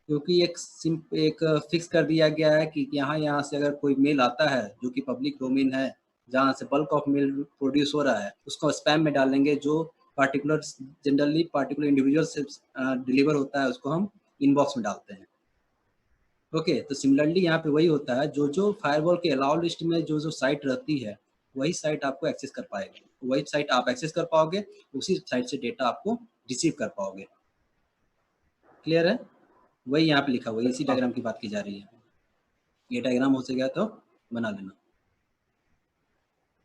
क्योंकि एक फिक्स कर दिया गया है कि यहाँ से अगर कोई मेल आता है जो कि पब्लिक डोमेन है, जहाँ से बल्क ऑफ मेल प्रोड्यूस हो रहा है, उसको स्पैम में डालेंगे। जो जनरली पार्टिकुलर इंडिविजुअल से डिलीवर होता है उसको हम इनबॉक्स में डालते हैं। ओके, तो सिमिलरली यहाँ पे वही होता है, जो फायरवॉल के अलाउ लिस्ट में जो साइट रहती है वही साइट आपको एक्सेस कर पाएगा, वही साइट आप एक्सेस कर पाओगे, उसी साइट से डेटा आपको रिसीव कर पाओगे। क्लियर है? वही यहाँ पे लिखा हुआ है, इसी डायग्राम की बात की जा रही है। ये डायग्राम हो सकेगा तो बना लेना,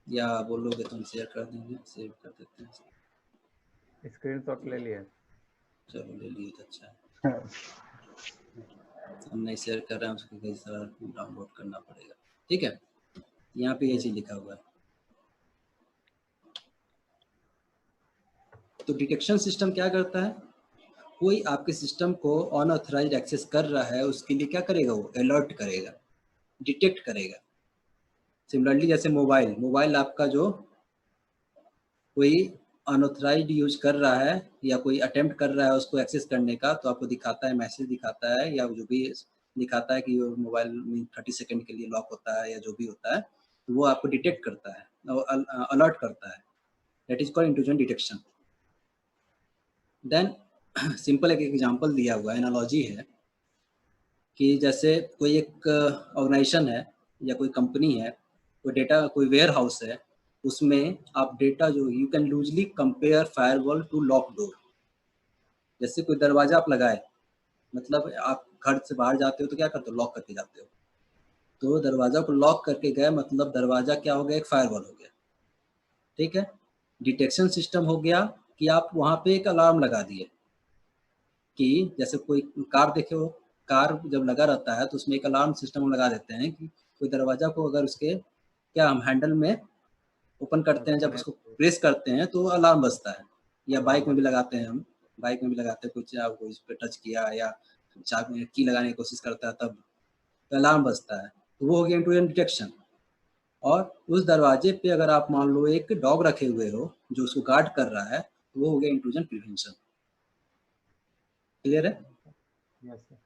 या बोलोगे तो हम शेयर कर देंगे, सेव कर देते हैं। स्क्रीनशॉट ले लिया? चलो ले लिए तो अच्छा है। हम नहीं शेयर कर रहे हैं, उसको कई सारा डाउनलोड करना पड़ेगा। ठीक है, यहाँ पे ये चीज लिखा हुआ है। तो डिटेक्शन सिस्टम क्या करता है? कोई आपके सिस्टम को अनऑथराइज्ड एक्सेस कर रहा है, उसके लिए क्या करेगा? वो अलर्ट करेगा, डिटेक्ट करेगा। सिमिलरली जैसे मोबाइल आपका जो कोई अनऑथराइज्ड यूज कर रहा है या कोई अटेम्प्ट कर रहा है उसको एक्सेस करने का, तो आपको दिखाता है, मैसेज दिखाता है या जो भी दिखाता है कि मोबाइल में 30 सेकंड के लिए लॉक होता है या जो भी होता है, तो वो आपको डिटेक्ट करता है और अलर्ट करता है। That is called intrusion detection. Then simple एक एग्जांपल दिया हुआ है, एनालॉजी है कि जैसे कोई एक ऑर्गेनाइजेशन है या कोई कंपनी है, कोई डेटा, कोई वेयर हाउस है, उसमें आप डेटा जो you can loosely compare firewall to lock door. जैसे कोई दरवाजा आप लगाए, मतलब आप घर से बाहर जाते हो तो क्या करते हो? लॉक करके जाते हो। तो दरवाजा को लॉक करके गए, मतलब दरवाजा क्या हो गया? एक फायरवॉल हो गया। ठीक है, डिटेक्शन सिस्टम हो गया कि आप वहाँ पे एक अलार्म लगा दिए कि जैसे कोई कार देखे हो, कार जब लगा रहता है तो उसमें एक अलार्म सिस्टम लगा देते हैं कि कोई दरवाजा को अगर उसके क्या हम हैंडल में ओपन करते हैं, जब उसको प्रेस करते हैं तो अलार्म बजता है। या बाइक में भी लगाते हैं, हम बाइक में भी लगाते हैं, कुछ आपको इस पर टच किया या चाबी की लगाने की कोशिश करता है तब तो अलार्म बजता है, तो वो हो गया इंट्रूजन डिटेक्शन। और उस दरवाजे पे अगर आप मान लो एक डॉग रखे हुए हो जो उसको गार्ड कर रहा है, तो वो हो गया इंट्रूजन प्रिवेंशन। क्लियर है? Yes sir.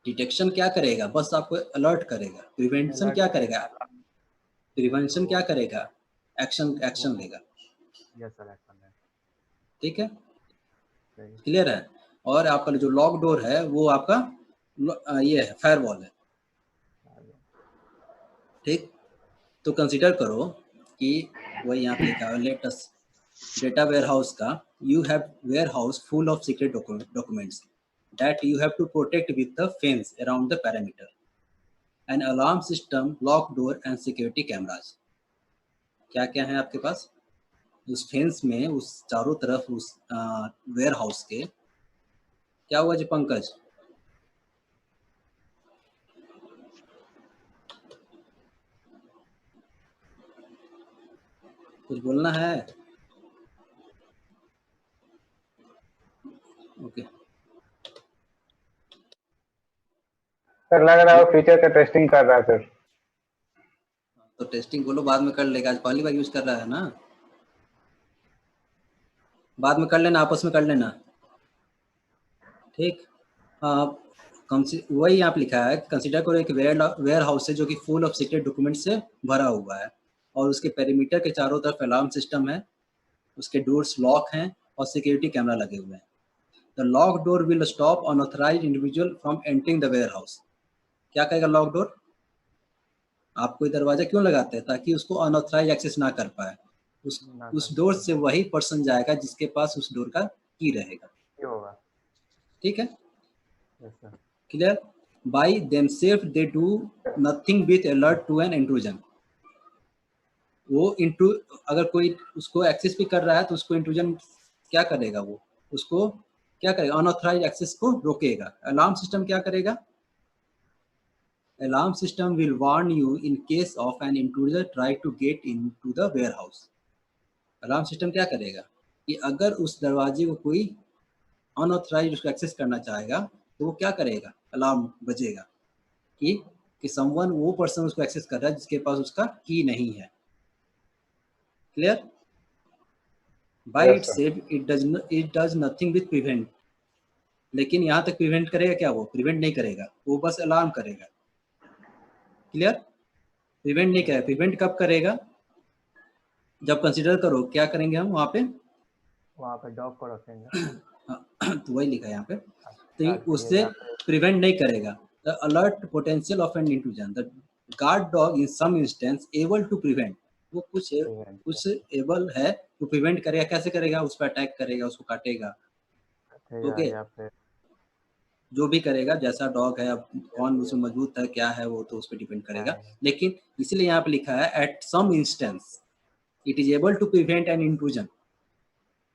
डिटेक्शन क्या करेगा? बस आपको अलर्ट करेगा। प्रिवेंशन क्या करेगा? प्रिवेंशन क्या करेगा? एक्शन लेगा। यस सर, एक्शन है। ठीक है, क्लियर है? और आपका जो लॉक डोर है वो आपका ये है, फायरवॉल है। ठीक, तो कंसीडर करो कि वही यहाँ पे लिखा है, लेटेस्ट डेटा वेयरहाउस का, you have warehouse full of secret documents that you have to protect with the fence around the perimeter, an alarm system, lock door and security cameras। क्या क्या है आपके पास उस फेंस में, उस चारों तरफ, उस वेयर हाउस के? क्या हुआ जी पंकज? कुछ बोलना है? ओके सर लग रहा है वो फीचर का टेस्टिंग कर रहा है सर। तो टेस्टिंग बोलो, बाद में कर लेगा, आज पहली बार यूज कर रहा है ना, बाद में कर लेना, आपस में कर लेना। ठीक, वही यहाँ पे लिखा है, कंसीडर करो एक वेयर हाउस है जो कि फुल ऑफ सीक्रेट डॉक्यूमेंट से भरा हुआ है, और उसके पेरीमीटर के चारों तरफ अलार्म सिस्टम है, उसके डोर्स लॉक हैं और सिक्योरिटी कैमरा लगे हुए हैं। The lock door will stop unauthorised individual from entering the warehouse. क्या कहेगा लॉक डोर? आप कोई दरवाजा क्यों लगाते हैं? ताकि उसको अनऑथराइज एक्सेस ना कर पाए। उस डोर से वही पर्सन जाएगा जिसके पास उस डोर का की रहेगा। ठीक है, clear? By themselves they do nothing with alert to an intrusion. वो अगर कोई उसको एक्सेस भी कर रहा है तो उसको इंट्रूजन क्या करेगा? वो उसको क्या करेगा? अनऑथराइज एक्सेस को रोकेगा। अलार्म सिस्टम क्या करेगा? Alarm system will warn you in case of an intruder try to get into the warehouse। Alarm system क्या करेगा कि अगर उस दरवाजे को कोई अनऑथराइज उसको एक्सेस करना चाहेगा तो वो क्या करेगा? अलार्म बजेगा कि समवन, वो पर्सन उसको एक्सेस कर रहा है जिसके पास उसका की नहीं है। Clear? By itself it does nothing with prevent. लेकिन यहाँ तक प्रिवेंट करेगा क्या? वो प्रिवेंट नहीं करेगा, वो बस अलार्म करेगा। क्लियर? प्रिवेंट नहीं करेगा। प्रिवेंट कब करेगा? जब कंसिडर करो क्या करेंगे हम वहाँ पे, वहाँ पे डॉग को रखेंगे। तो वही लिखा है यहाँ पे। तो स्टार्ट उससे करिएगा फिर। प्रिवेंट नहीं करेगा। The alert potential of an intrusion, the guard dog in some instance able to prevent, वो प्रिवेंट कुछ एबल है तो प्रिवेंट करेगा। कैसे करेगा? उस पर अटैक करेगा, उसको काटेगा। करेगा ओके, या फिर जो भी करेगा, जैसा डॉग है, अब कौन उसमें मजबूत है क्या है वो तो उस पर डिपेंड क्या करेगा। है। लेकिन इसलिए यहाँ पे लिखा है at some instance it is able to prevent an intrusion,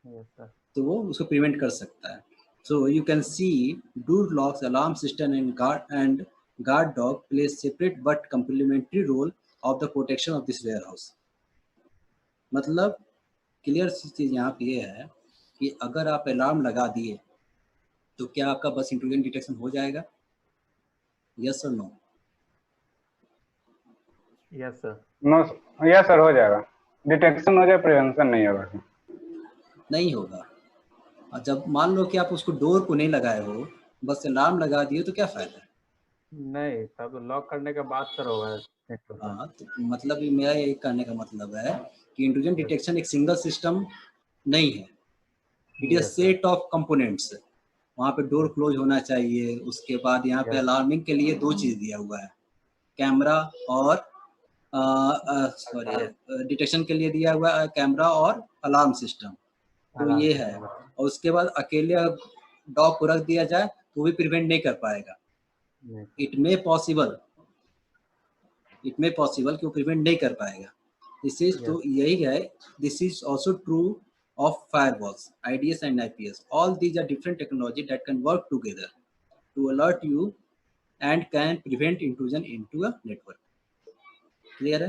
yes sir. तो वो उसको प्रिवेंट कर सकता है। So you can see door locks, alarm system and guard dog play separate but complementary role of the protection of this warehouse. मतलब clear चीज़ यहाँ पे ये है कि अगर आप अलार्म लगा दिए तो क्या आपका बस इंट्रूजन डिटेक्शन हो जाएगा? यस और no? Yes sir. No, yes sir, हो जाएगा। डिटेक्शन हो जाए, प्रिवेंशन नहीं होगा। नहीं होगा। और जब मान लो कि आप उसको डोर को नहीं लगाए हो, बस अलार्म लगा दिए, तो क्या फ़ायदा है? नहीं, तब लॉक करने के बाद सर होगा। हाँ, तो मतलब मेरा यही कहने का मतलब है कि इंट्रूजन डिटेक्शन एक सिंगल सिस्टम नहीं है, it is yes sir. Set of components. वहाँ पे डोर क्लोज होना चाहिए, उसके बाद यहाँ पे यस अलार्मिंग के लिए दो चीज़ दिया हुआ है, कैमरा और सॉरी डिटेक्शन के लिए दिया हुआ है कैमरा और अलार्म सिस्टम, तो अलार्म ये है। सिस्टम। और उसके बाद अकेले डॉग को रख दिया जाए तो भी प्रिवेंट नहीं कर पाएगा। नहीं इट मे पॉसिबल कि वो प्रिवेंट नहीं कर पाएगा। दिस इज, यस तो यही है। This is also true of firewalls, IDS and IPS। All these are different technology that can work together to alert you and can prevent intrusion into a network. Clear है?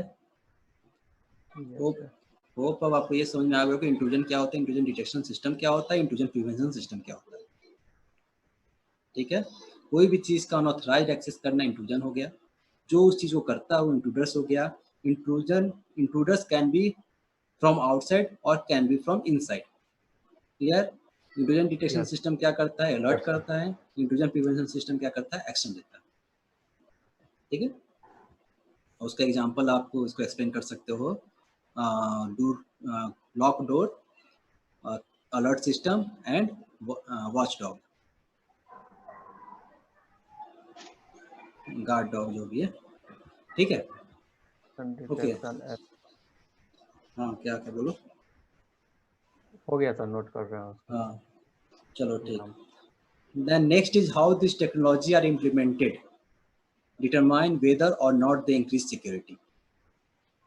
Yes hope sir. Hope अब आपको ये समझ में आ गया कि intrusion क्या होता है, इंट्रूजन डिटेक्शन सिस्टम क्या होता है, इंट्रूजन प्रिवेंशन सिस्टम क्या होता है। ठीक है? कोई भी चीज़ का अनऑथराइज्ड एक्सेस करना इंट्रूजन हो गया, जो उस चीज़ को करता है वो इंट्रूडर्स हो गया। Intruders can be from outside और can be from inside. Clear? Intrusion detection yes system क्या करता है? Alert yes sir. करता है। इंट्रूजन प्रिवेंशन सिस्टम क्या करता है? एक्शन देता है। ठीक है? और उसका एग्जांपल आपको इसको एक्सप्लेन कर सकते हो, door, lock door, alert system and watch dog, guard dog, जो भी है। ठीक है? Okay, detection. हाँ, क्या क्या बोलो? हो गया सर, नोट कर रहे हैं उसको। हाँ, चलो ठीक। नाम। Then next is how this technology are implemented, determine whether or not they increase security।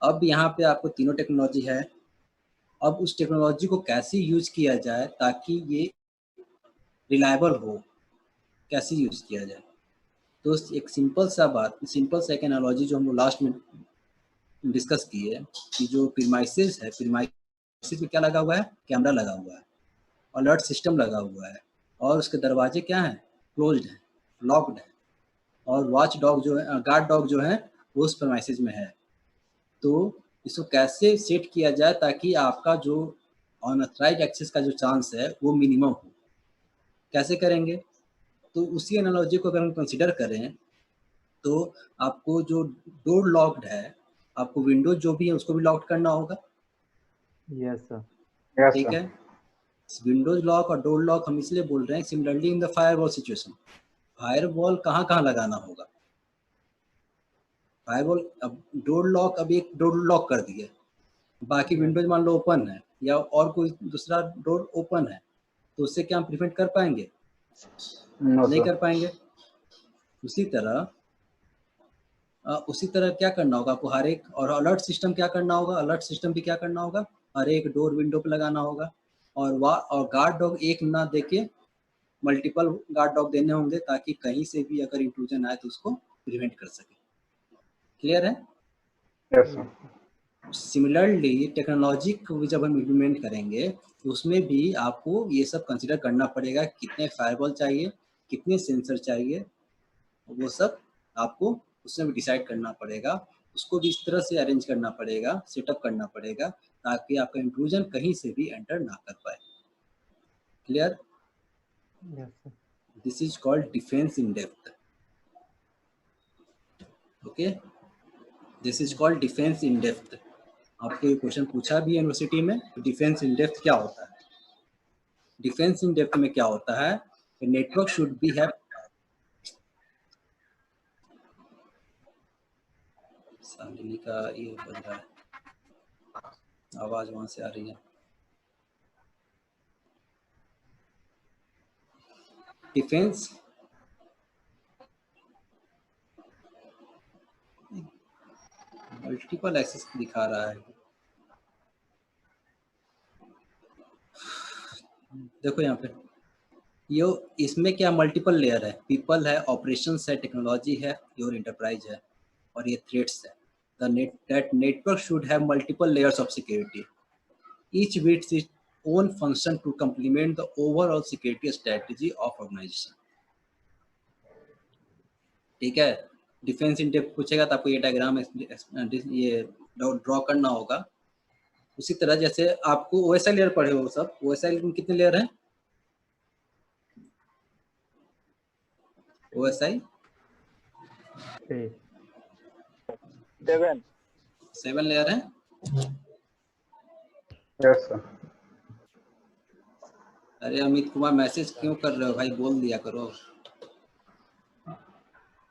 अब यहाँ पे आपको तीनों टेक्नोलॉजी है। अब उस टेक्नोलॉजी को कैसे यूज किया जाए ताकि ये रिलायबल हो, कैसे यूज किया जाए। तो एक सिंपल सा एक एनालॉजी जो हम लोग लास्ट में डिस्कस की है कि जो प्रीमाइसेस है, प्रीमाइसेस में क्या लगा हुआ है? कैमरा लगा हुआ है, अलर्ट सिस्टम लगा हुआ है, और उसके दरवाजे क्या हैं? क्लोज्ड हैं, लॉक्ड हैं। और वॉच डॉग जो है, गार्ड डॉग जो है, वो उस प्रीमाइसेस में है। तो इसको कैसे सेट किया जाए ताकि आपका जो अनऑथराइज्ड एक्सेस का जो चांस है वो मिनिमम हो, कैसे करेंगे? तो उसी एनालॉजी को अगर हम कंसिडर करें तो आपको जो डोर लॉक्ड है, आपको विंडो जो भी है उसको भी लॉक करना होगा। Yes sir. यस ठीक सर। है? विंडोज लॉक और डोर लॉक हम इसलिए बोल रहे हैं, similarly in the firewall situation, firewall कहाँ कहाँ लगाना होगा? फायरवॉल, अब डोर लॉक, अब एक डोर लॉक कर दिए, बाकी यस विंडोज मान लो ओपन है या और कोई दूसरा डोर ओपन है, तो उससे क्या हम प्रिवेंट कर पाएंगे? नो नहीं सर। कर पाएंगे। उसी तरह क्या करना होगा आपको, हर एक, और अलर्ट सिस्टम क्या करना होगा? अलर्ट सिस्टम भी क्या करना होगा? हर एक डोर विंडो पे लगाना होगा। और गार्ड डॉग एक ना देके मल्टीपल गार्ड डॉग देने होंगे ताकि कहीं से भी अगर इंट्रूजन आए तो उसको प्रिवेंट कर सके। क्लियर है? Yes sir. सिमिलरली टेक्नोलॉजी को भी जब हम इम्प्लीमेंट करेंगे तो उसमें भी आपको ये सब कंसिडर करना पड़ेगा, कितने फायरवॉल चाहिए, कितने सेंसर चाहिए, वो सब आपको उसमें भी डिसाइड करना पड़ेगा। उसको भी इस तरह से अरेंज करना पड़ेगा, सेटअप करना पड़ेगा ताकि आपका इंट्रूजन कहीं से भी एंटर ना कर पाए। Clear? Yes sir. This is called defence in depth. Okay, this is called defence in depth. आपको ये क्वेश्चन पूछा भी है यूनिवर्सिटी में, डिफेंस इन डेप्थ क्या होता है. डिफेंस इन डेप्थ में क्या होता है, network should be have. Shalini का ये बज रहा है, आवाज वहां से आ रही है. डिफेंस मल्टीपल एक्सेस दिखा रहा है. देखो यहाँ पे यो, इसमें क्या मल्टीपल लेयर है, पीपल है, ऑपरेशंस है, टेक्नोलॉजी है, योर इंटरप्राइज है, और ये थ्रेट्स है. The network should have multiple layers of security, each with its own function to complement the overall security strategy of organisation. ठीक है, डिफेंस इन डेप्थ पूछेगा तो आपको ये डायग्राम ये ड्रॉ करना होगा. उसी तरह जैसे आपको ओएसआई लेयर पढ़े हो सब, ओएसआई में कितने लेयर हैं, ओएसआई 7 लेयर है. Yes sir. अरे अमित कुमार मैसेज क्यों कर रहे हो भाई, बोल दिया करो.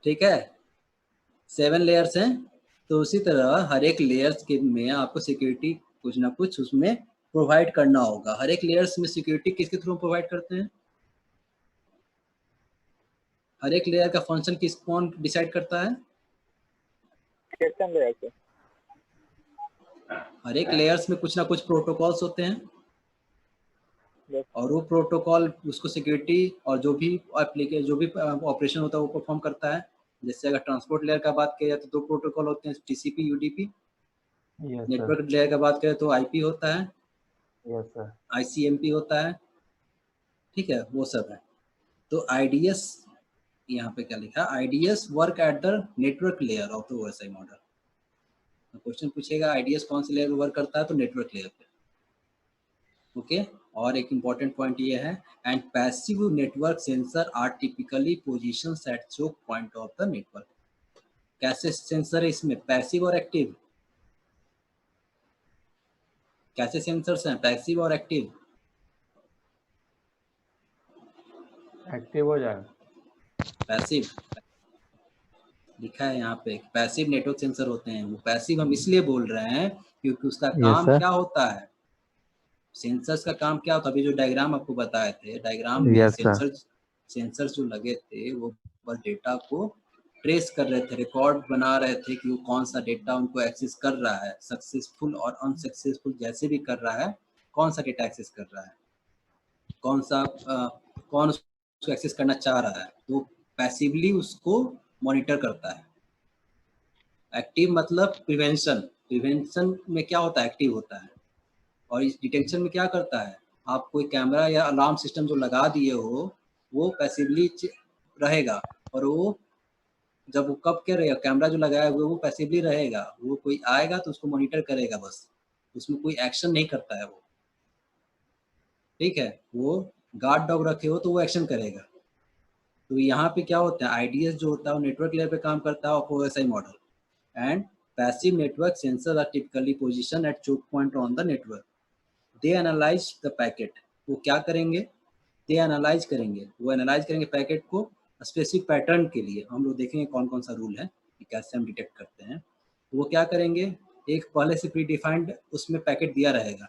ठीक है, 7 लेयर्स हैं. तो उसी तरह हर एक लेयर्स के में आपको सिक्योरिटी कुछ ना कुछ उसमें प्रोवाइड करना होगा. हर एक लेयर्स में सिक्योरिटी किसके थ्रू प्रोवाइड करते हैं, हर एक लेयर का फंक्शन किस कौन डिसाइड करता है, हर एक लेयर्स में कुछ ना कुछ प्रोटोकॉल्स होते हैं. और वो प्रोटोकॉल उसको सिक्योरिटी और जो भी ऑपरेशन होता है वो परफॉर्म करता है. जैसे अगर ट्रांसपोर्ट लेयर का बात किया तो 2 प्रोटोकॉल होते हैं, टीसीपी यूडीपी. नेटवर्क लेयर का बात करें तो आईपी होता है, यस सर, आईसीएमपी होता है. ठीक है, वो सब है. तो आईडीएस यहाँ पे क्या लिखा, IDs work at the network layer of the OSI model. Question पूछेगा आईडीएस कौन से लेयर पे वर्क करता है, तो नेटवर्क लेयर पे. ओके, और एक इम्पॉर्टेंट पॉइंट ये है, and passive network sensor are typically positions at choke point of the network. कैसे सेंसर है इसमें, पैसिव और एक्टिव. कैसे सेंसर्स हैं, पैसिव और एक्टिव. एक्टिव हो जाएगा. पैसिव लिखा है यहाँ पे, पैसिव नेटवर्क सेंसर होते हैं. वो पैसिव हम इसलिए बोल रहे हैं क्योंकि उसका काम क्या होता है, सेंसर्स का काम क्या होता है. अभी जो डायग्राम आपको बताए थे, डायग्राम में सेंसर्स जो लगे थे वो बस डेटा को ट्रेस कर रहे थे, रिकॉर्ड बना रहे थे कि वो कौन सा डेटा उनको एक्सेस कर रहा है, सक्सेसफुल और अनसक्सेसफुल जैसे भी कर रहा है, कौन सा डेटा एक्सेस कर रहा है, कौन उसको एक्सेस करना चाह रहा है. तो पैसिवली उसको मॉनिटर करता है. एक्टिव मतलब प्रिवेंशन में क्या होता है, एक्टिव होता है. और इस डिटेक्शन में क्या करता है, आप कोई कैमरा या अलार्म सिस्टम जो लगा दिए हो वो पैसिवली रहेगा, और वो जब वो कब करेगा, कैमरा जो लगाया हुआ वो पैसिवली रहेगा. वो कोई आएगा तो उसको मॉनिटर करेगा बस, उसमें कोई एक्शन नहीं करता है वो. ठीक है, वो गार्ड डॉग रखे हो तो वो एक्शन करेगा. तो यहाँ पे क्या होता है, आईडीएस जो होता है वो नेटवर्क लेयर पे काम करता है, OSI model. And passive network sensor are typically position at choke point on the network. They analyse the packet. वो क्या करेंगे, दे एनालाइज करेंगे, वो एनालाइज करेंगे पैकेट को स्पेसिफिक पैटर्न के लिए. हम लोग देखेंगे कौन कौन सा रूल है कि कैसे हम डिटेक्ट करते हैं. तो वो क्या करेंगे, एक पहले से प्री डिफाइंड उसमें पैकेट दिया रहेगा.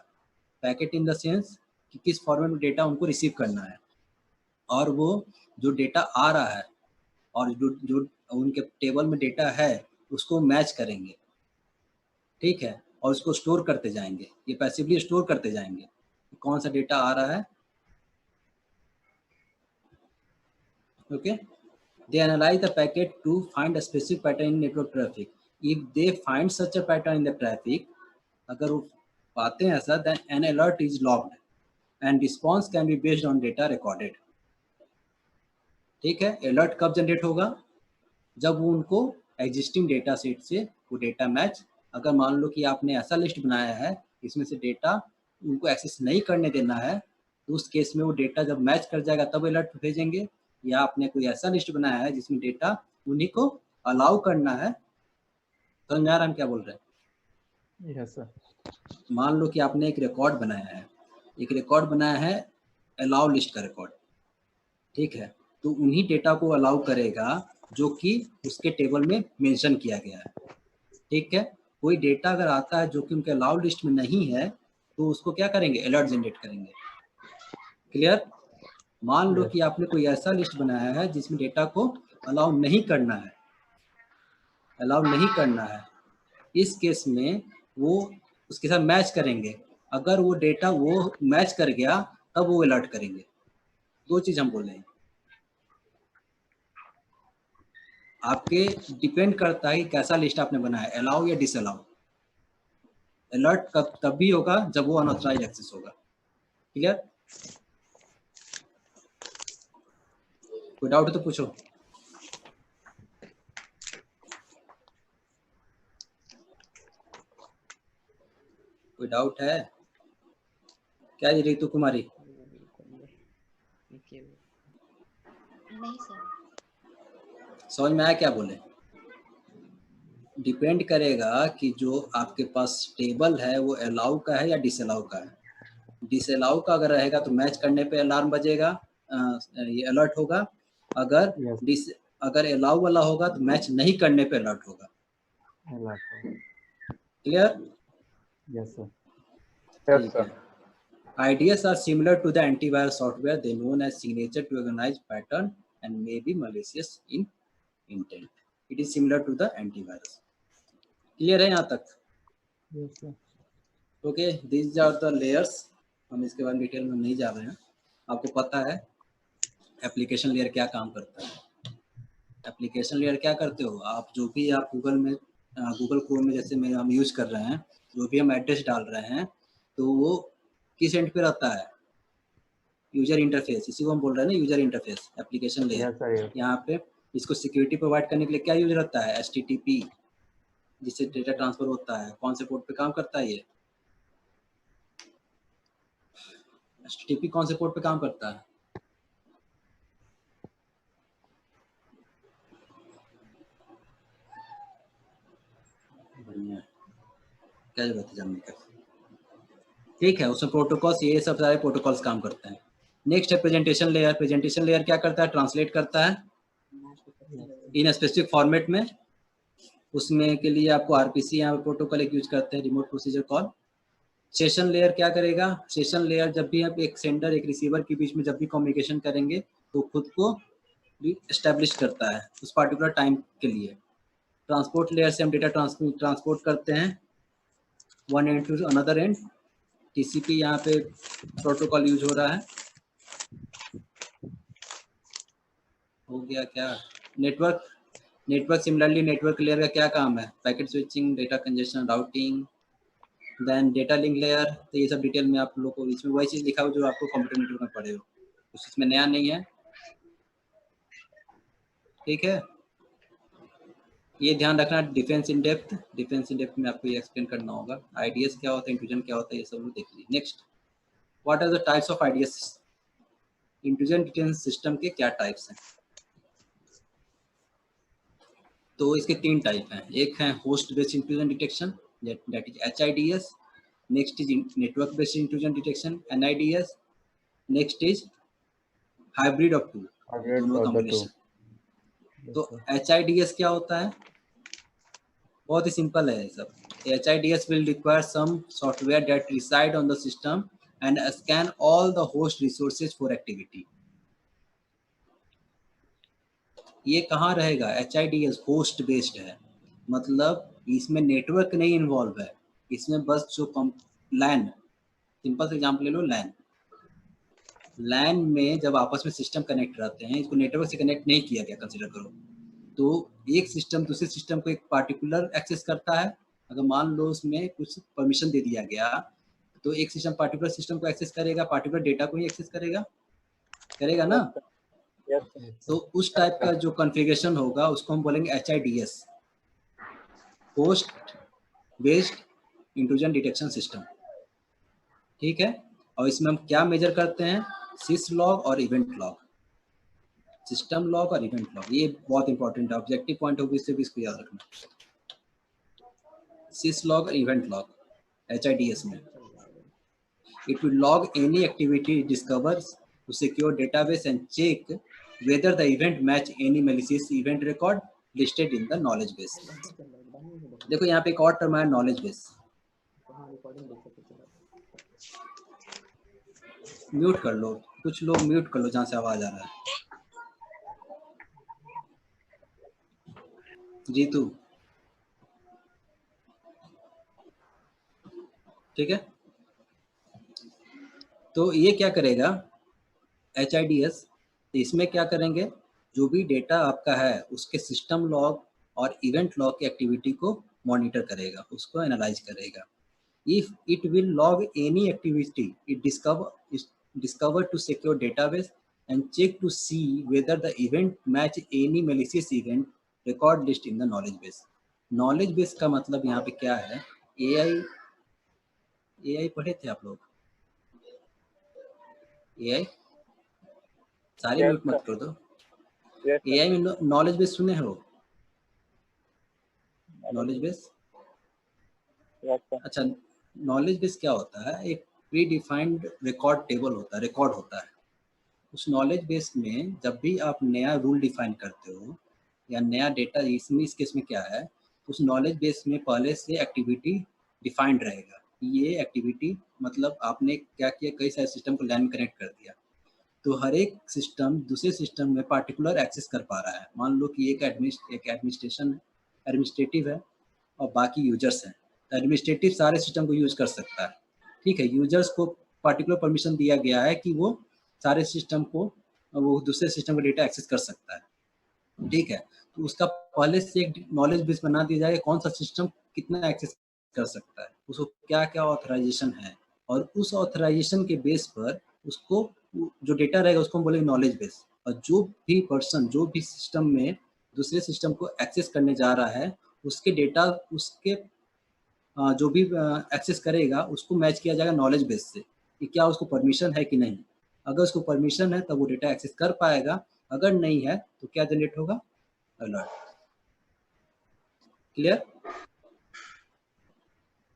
पैकेट इन द सेंस कि किस फॉर्मेट में डेटा उनको रिसीव करना है, और वो जो डेटा आ रहा है और जो उनके टेबल में डेटा है उसको मैच करेंगे. ठीक है, और उसको स्टोर करते जाएंगे, ये पैसिवली स्टोर करते जाएंगे कौन सा डेटा आ रहा है. Okay, they analyze the packet to find a specific pattern in network traffic. If they find such a pattern in the traffic, अगर वो पाते हैं ऐसा, then an alert is logged and response can be based on data recorded. ठीक है, alert कब generate होगा, जब वो उनको एग्जिस्टिंग डेटा सेट से वो डेटा मैच, अगर मान लो कि आपने ऐसा लिस्ट बनाया है इसमें से डेटा उनको एक्सेस नहीं करने देना है, तो उस केस में वो डेटा जब मैच कर जाएगा तब अलर्ट भेजेंगे. या आपने कोई ऐसा लिस्ट बनाया है जिसमें डेटा उन्हीं को अलाउ करना है। समझ में आ रहा है हम क्या बोल रहे हैं? Yes sir. मान लो कि आपने एक रिकॉर्ड बनाया है, एक रिकॉर्ड बनाया है अलाउ लिस्ट का रिकॉर्ड, ठीक है, तो उन्हीं डेटा को अलाउ करेगा जो कि उसके टेबल में मेंशन किया गया है, ठीक है। कोई डेटा अगर आता है जो कि उनके अलाउ लिस्ट में नहीं है तो उसको क्या करेंगे, अलर्ट जनरेट करेंगे। क्लियर? मान लो कि आपने कोई ऐसा लिस्ट बनाया है जिसमें डेटा को अलाउ नहीं करना है, अलाउ नहीं करना है, इस केस में वो उसके साथ मैच करेंगे। अगर वो डेटा वो मैच कर गया तब वो अलर्ट करेंगे। दो चीज हम बोल रहे हैं, आपके डिपेंड करता है कि कैसा लिस्ट आपने बनाया, अलाउ या डिसअलाउ। अलर्ट कब तब भी होगा जब वो अनऑथराइज्ड एक्सेस होगा। क्लियर? कोई डाउट है तो पूछो। कोई डाउट है क्या ये रितु कुमारी? नहीं सर। समझ में आया क्या बोले? डिपेंड करेगा कि जो आपके पास टेबल है वो अलाउ का है या डिसअलाउ का है। डिसअलाउ का अगर रहेगा तो मैच करने पे अलार्म बजेगा, ये अलर्ट होगा। अगर यस अगर अलाउ वाला होगा तो मैच नहीं करने पे अलर्ट होगा। क्लियर? Yes sir. Yes, ठीक sir. है। IDS are similar to the antivirus software. They known as signature to organize pattern and may be malicious in intent. It is similar to the antivirus. Clear है यहाँ तक? Yes sir. Okay, these are the layers. हम इसके बाद detail में नहीं जा रहे हैं। आपको पता है एप्लीकेशन लेयर क्या काम करता है। एप्लीकेशन लेयर क्या करते हो आप, जो भी आप गूगल में गूगल क्रोम में जैसे में हम यूज कर रहे हैं, जो भी हम एड्रेस डाल रहे हैं तो वो किस एंड पे रहता है, यूजर इंटरफेस। इसी को हम बोल रहे हैं ना user interface, application yes layer. Sir. Yes यहाँ पे इसको सिक्योरिटी प्रोवाइड करने के लिए क्या यूज रहता है, HTTP, जिससे डेटा ट्रांसफर होता है। कौन से पोर्ट पे काम करता है ये, HTTP कौन से पोर्ट पे काम करता है? बढ़िया, क्या जरूरत है जानने का। ठीक है, उसमें प्रोटोकॉल्स, ये सब सारे प्रोटोकॉल्स काम करते हैं। नेक्स्ट है प्रेजेंटेशन लेयर। प्रेजेंटेशन लेयर क्या करता है, ट्रांसलेट करता है इन स्पेसिफिक फॉर्मेट में। उसमें के लिए आपको RPC यहाँ पे प्रोटोकॉल एक यूज करते हैं, remote procedure call. Session layer क्या करेगा, सेशन लेयर जब भी आप एक सेंडर एक रिसीवर के बीच में जब भी कम्युनिकेशन करेंगे तो खुद को एस्टेब्लिश करता है उस पार्टिकुलर टाइम के लिए। ट्रांसपोर्ट लेयर से हम डेटा ट्रांसपोर्ट करते हैं one end to another end. TCP यहाँ पे प्रोटोकॉल यूज हो रहा है। हो गया क्या, नेटवर्क सिमिलरली नेटवर्क लेयर का क्या काम है, packet switching, data congestion, routing, then data link layer. तो ये सब डिटेल में आप लोगों को इसमें वही चीज़ लिखा हो जो आपको कंप्यूटर नेटवर्क में पढ़े हो, कुछ इसमें नया नहीं है। ठीक है, ये ध्यान रखना, defence in depth. Defence in depth में आपको ये एक्सप्लेन करना होगा। IDS क्या होता है, इंट्रूजन क्या होता है, ये सब लोग देख लीजिए। Next, what are the types of IDS। Intrusion detection system के क्या टाइप्स हैं, तो इसके 3 टाइप हैं। एक है host based intrusion detection, that is HIDS। Next is network based intrusion detection, NIDS। Next is hybrid of two, दोनों combination. तो HIDS क्या होता है, बहुत ही सिंपल है सब। HIDS will require some software that reside on the system and scan all the host resources for activity। ये कहाँ रहेगा, HIDS होस्ट बेस्ड है, मतलब इसमें नेटवर्क नहीं इन्वॉल्व है, इसमें बस जो लैन, सिंपल से एग्जाम्पल ले लो, लैन में जब आपस में सिस्टम कनेक्ट रहते हैं, इसको नेटवर्क से कनेक्ट नहीं किया गया कंसिडर करो, तो एक सिस्टम दूसरे सिस्टम को एक पार्टिकुलर एक्सेस करता है। अगर मान लो उसमें कुछ परमिशन दे दिया गया तो एक सिस्टम पार्टिकुलर सिस्टम को एक्सेस करेगा, पार्टिकुलर डेटा को ही एक्सेस करेगा ना। तो उस टाइप का जो कॉन्फ़िगरेशन होगा उसको हम बोलेंगे HIDS, host based intrusion detection system. ठीक है, और इसमें हम क्या मेजर करते हैं, सिस लॉग और इवेंट लॉग। सिस्टम लॉग और इवेंट लॉग, ये बहुत इंपॉर्टेंट है, ऑब्जेक्टिव पॉइंट ऑफ व्यू से भी इसको याद रखना। सिस लॉग और इवेंट लॉग HIDS में, it will log any activity it discovers to secure database and check whether the event match any malicious event record listed in the knowledge base। देखो यहाँ पे एक और टर्म है नॉलेज बेस। म्यूट कर लो, कुछ लोग म्यूट कर लो जहाँ से आवाज आ रहा है। जीतू, ठीक है। तो ये क्या करेगा HIDS, इसमें क्या करेंगे, जो भी डेटा आपका है उसके सिस्टम लॉग और इवेंट लॉग की एक्टिविटी को मॉनिटर करेगा, उसको एनालाइज करेगा। If it will log any activity it discover to secure database and check to see whether the event match any malicious event record list in the knowledge base। knowledge base का मतलब यहाँ पे क्या है, AI पढ़े थे आप लोग? AI सारे म्यूट मत कर दो। AI में नॉलेज बेस सुने हो? नॉलेज बेस, अच्छा, नॉलेज बेस क्या होता है, एक प्री डिफाइंड रिकॉर्ड टेबल होता है, रिकॉर्ड होता है। उस नॉलेज बेस में जब भी आप नया रूल डिफाइन करते हो या नया डेटा, इसमें इस केस में क्या है, उस नॉलेज बेस में पहले से एक्टिविटी डिफाइंड रहेगा। ये एक्टिविटी मतलब आपने क्या किया, कई सारे सिस्टम को लाइन में कनेक्ट कर दिया, तो हर एक सिस्टम दूसरे सिस्टम में पार्टिकुलर एक्सेस कर पा रहा है। मान लो कि एक एडमिनिस्ट्रेटिव है और बाकी यूजर्स हैं, तो एडमिनिस्ट्रेटिव सारे सिस्टम को यूज कर सकता है, ठीक है। यूजर्स को पार्टिकुलर परमिशन दिया गया है कि वो सारे सिस्टम को, वो दूसरे सिस्टम का डेटा एक्सेस कर सकता है, ठीक है। तो उसका पहले से एक नॉलेज बेस बना दिया जाएगा, कौन सा सिस्टम कितना एक्सेस कर सकता है, उसको क्या क्या ऑथराइजेशन है, और उस ऑथराइजेशन के बेस पर उसको जो डेटा रहेगा उसको हम बोलेंगे नॉलेज बेस। और जो भी पर्सन जो भी सिस्टम में दूसरे सिस्टम को एक्सेस करने जा रहा है, उसके डेटा, उसके जो भी एक्सेस करेगा उसको मैच किया जाएगा नॉलेज बेस से कि क्या उसको परमिशन है कि नहीं। अगर उसको परमिशन है तब वो डेटा एक्सेस कर पाएगा, अगर नहीं है तो क्या जनरेट होगा, अलर्ट। क्लियर,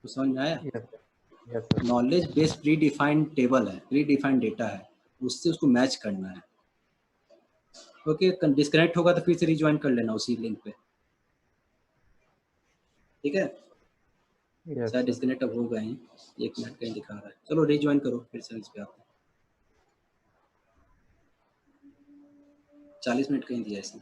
तो समझ में आया? Yes sir. Knowledge base pre defined table है, प्री डिफाइंड डेटा है, उससे उसको मैच करना है। ओके, डिस्कनेक्ट होगा तो फिर से रिज्वाइन कर लेना उसी लिंक पे, ठीक है। यस शायद सर। डिस्कनेक्ट अब हो गए हैं, 1 मिनट कहीं दिखा रहा है। चलो रिज्वाइन करो फिर से इस पे आते हैं। 40 मिनट कहीं दिया इसने।